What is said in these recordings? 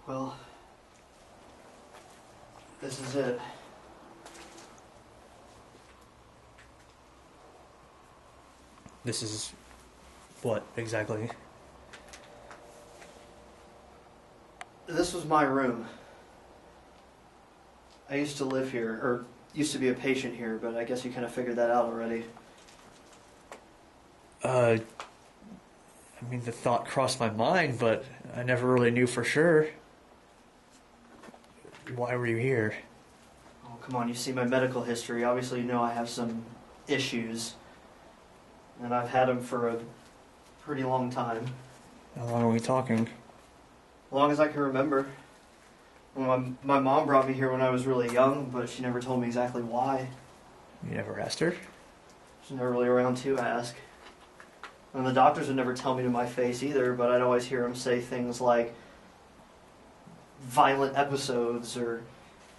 Well, this is it. This is what exactly? This was my room. I used to live here, or used to be a patient here, but I guess you kind of figured that out already. I mean, the thought crossed my mind, but I never really knew for sure. Why were you here? Oh, come on, you see my medical history. Obviously, you know I have some issues. And I've had them for a pretty long time. How long are we talking? As long as I can remember. Well, my mom brought me here when I was really young, but she never told me exactly why. You never asked her? She's never really around to ask. And the doctors would never tell me to my face either, but I'd always hear them say things like violent episodes or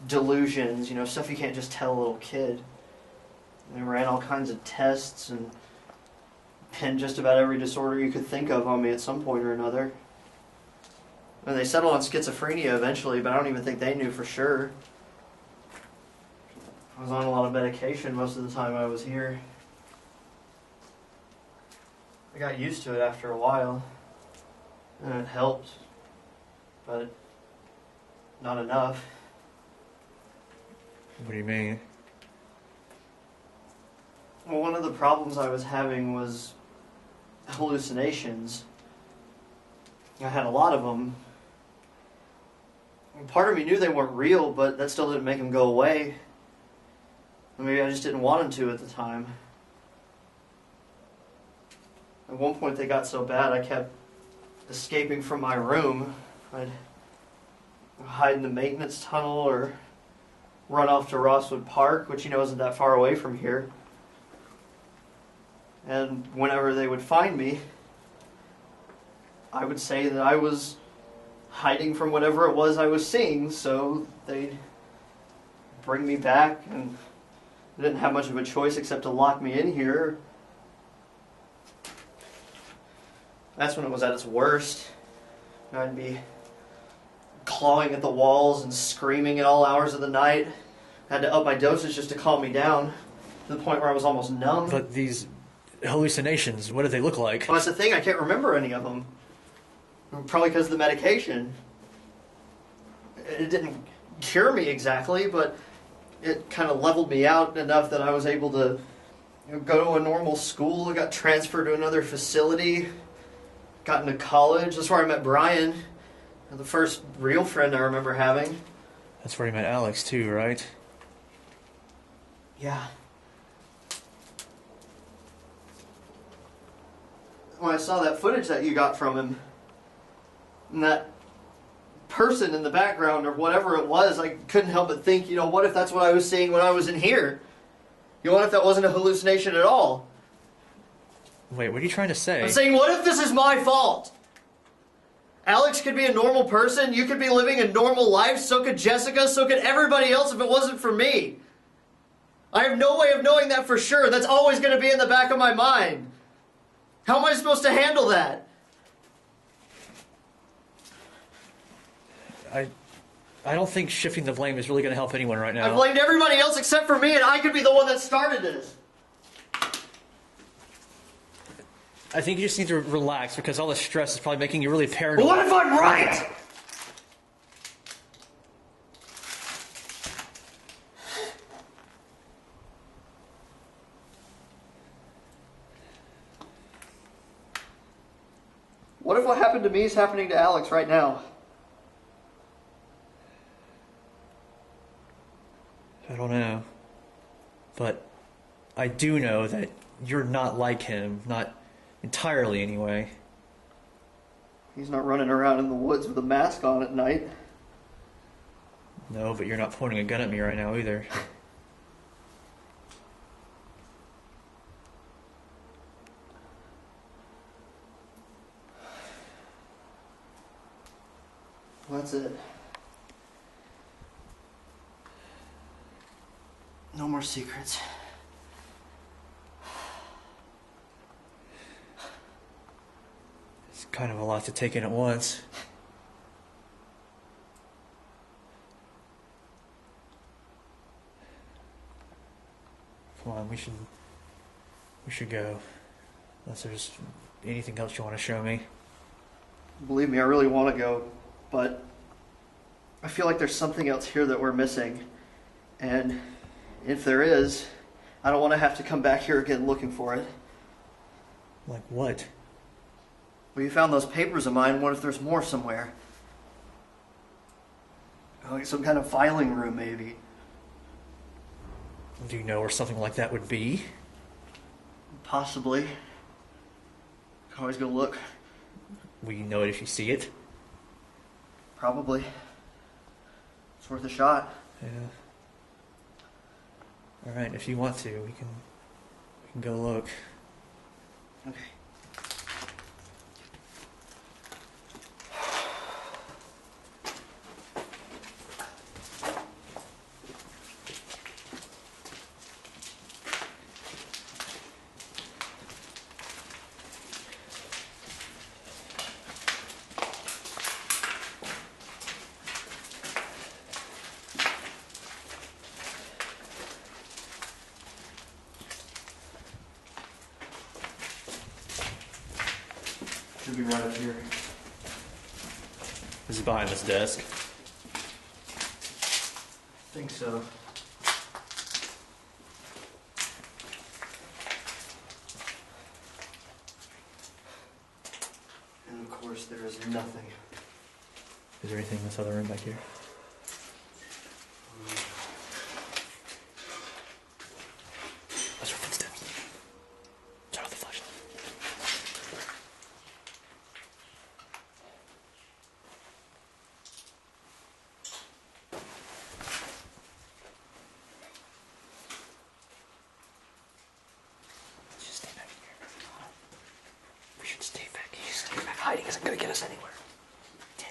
delusions, stuff you can't just tell a little kid. They ran all kinds of tests and pinned just about every disorder you could think of on me at some point or another. And they settled on schizophrenia eventually, but I don't even think they knew for sure. I was on a lot of medication most of the time I was here. I got used to it after a while, and it helped, but not enough. What do you mean? Well, one of the problems I was having was hallucinations. I had a lot of them. Part of me knew they weren't real, but that still didn't make them go away. Maybe I just didn't want them to at the time. At one point they got so bad I kept escaping from my room. I'd hide in the maintenance tunnel or run off to Rosswood Park, which isn't that far away from here. And whenever they would find me, I would say that I was hiding from whatever it was I was seeing, so they'd bring me back, and I didn't have much of a choice except to lock me in here. That's when it was at its worst. I'd be clawing at the walls and screaming at all hours of the night. I had to up my dosage just to calm me down, to the point where I was almost numb. But these hallucinations, what do they look like? Well, that's the thing, I can't remember any of them. Probably because of the medication. It didn't cure me exactly, but it kind of leveled me out enough that I was able to go to a normal school. I got transferred to another facility, got into college. That's where I met Brian, the first real friend I remember having. That's where you met Alex too, right? Yeah. When I saw that footage that you got from him, and that person in the background or whatever it was, I couldn't help but think, what if that's what I was seeing when I was in here? What if that wasn't a hallucination at all? Wait, what are you trying to say? I'm saying, what if this is my fault? Alex could be a normal person, you could be living a normal life, so could Jessica, so could everybody else if it wasn't for me. I have no way of knowing that for sure. That's always going to be in the back of my mind. How am I supposed to handle that? I don't think shifting the blame is really going to help anyone right now. I blamed everybody else except for me, and I could be the one that started this. I think you just need to relax, because all the stress is probably making you really paranoid. What if I'm right? What if what happened to me is happening to Alex right now? I don't know. But I do know that you're not like him. Not entirely, anyway. He's not running around in the woods with a mask on at night. No, but you're not pointing a gun at me right now either. Well, that's it. No more secrets. It's kind of a lot to take in at once. we should go. Unless there's anything else you want to show me. Believe me, I really want to go, but I feel like there's something else here that we're missing. And if there is, I don't want to have to come back here again looking for it. Like what? Well, you found those papers of mine. What if there's more somewhere? Like some kind of filing room, maybe. Do you know where something like that would be? Possibly. Can always go look. Will you know it if you see it? Probably. It's worth a shot. Yeah. All right, if you want to, we can go look. Okay. Should be right up here. This is behind this desk. I think so. And of course, there is nothing. Is there anything in this other room back here? Those are footsteps. Turn on the flashlight. Just stay back here. We should stay back here. Stay back. Hiding isn't going to get us anywhere. Damn.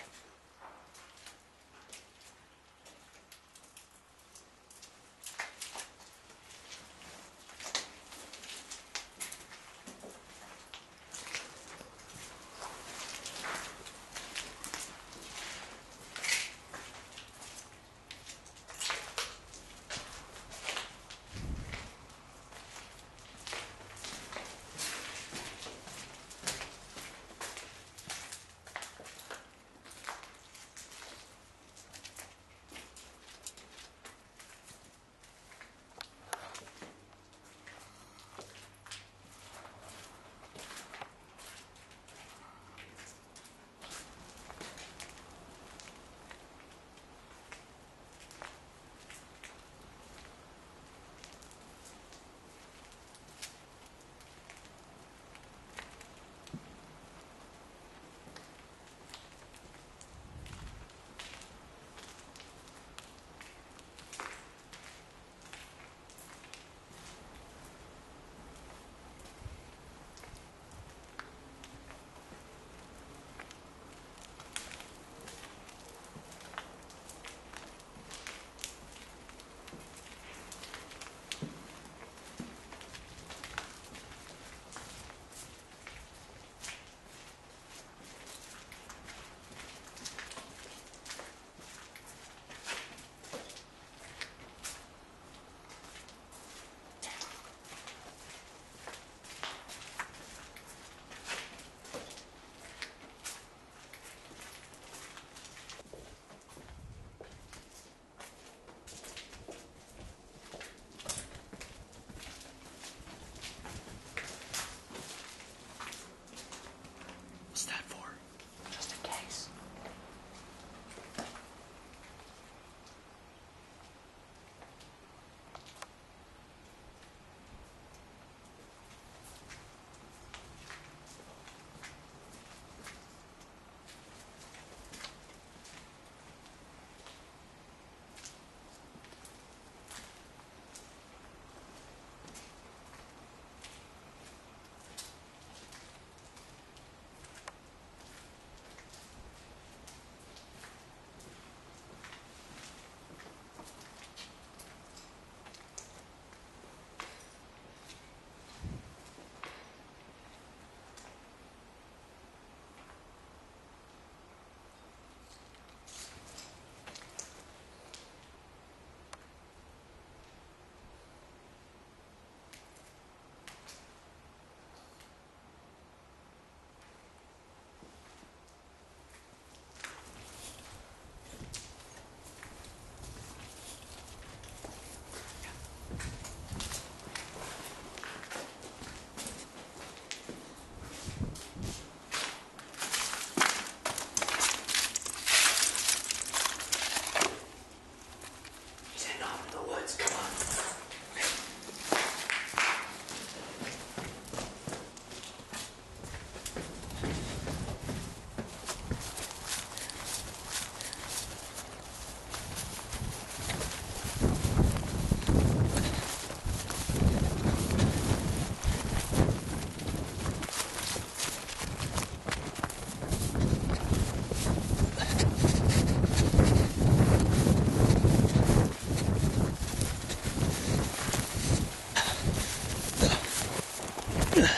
Where'd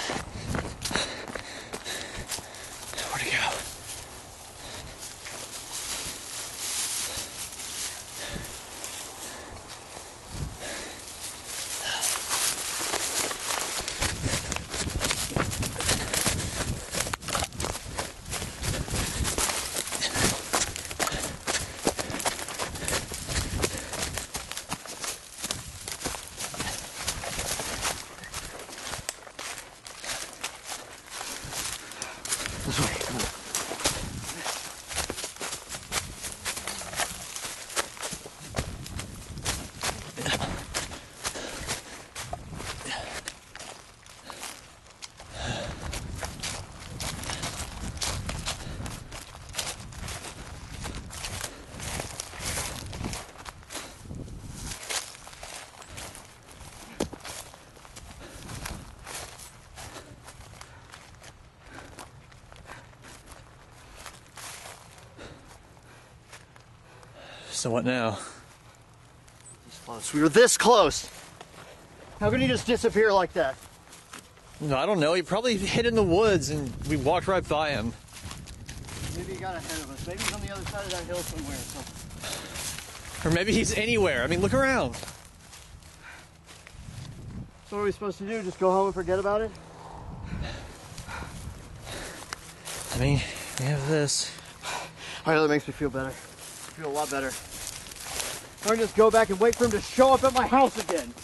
he go? This way, come on. So what now? This close. We were this close. How can he just disappear like that? No, I don't know. He probably hid in the woods and we walked right by him. Maybe he got ahead of us. Maybe he's on the other side of that hill somewhere. Or maybe he's anywhere. I mean, look around. So what are we supposed to do? Just go home and forget about it? I mean, we have this. All right, that makes me feel better. I feel a lot better. Or just go back and wait for him to show up at my house again.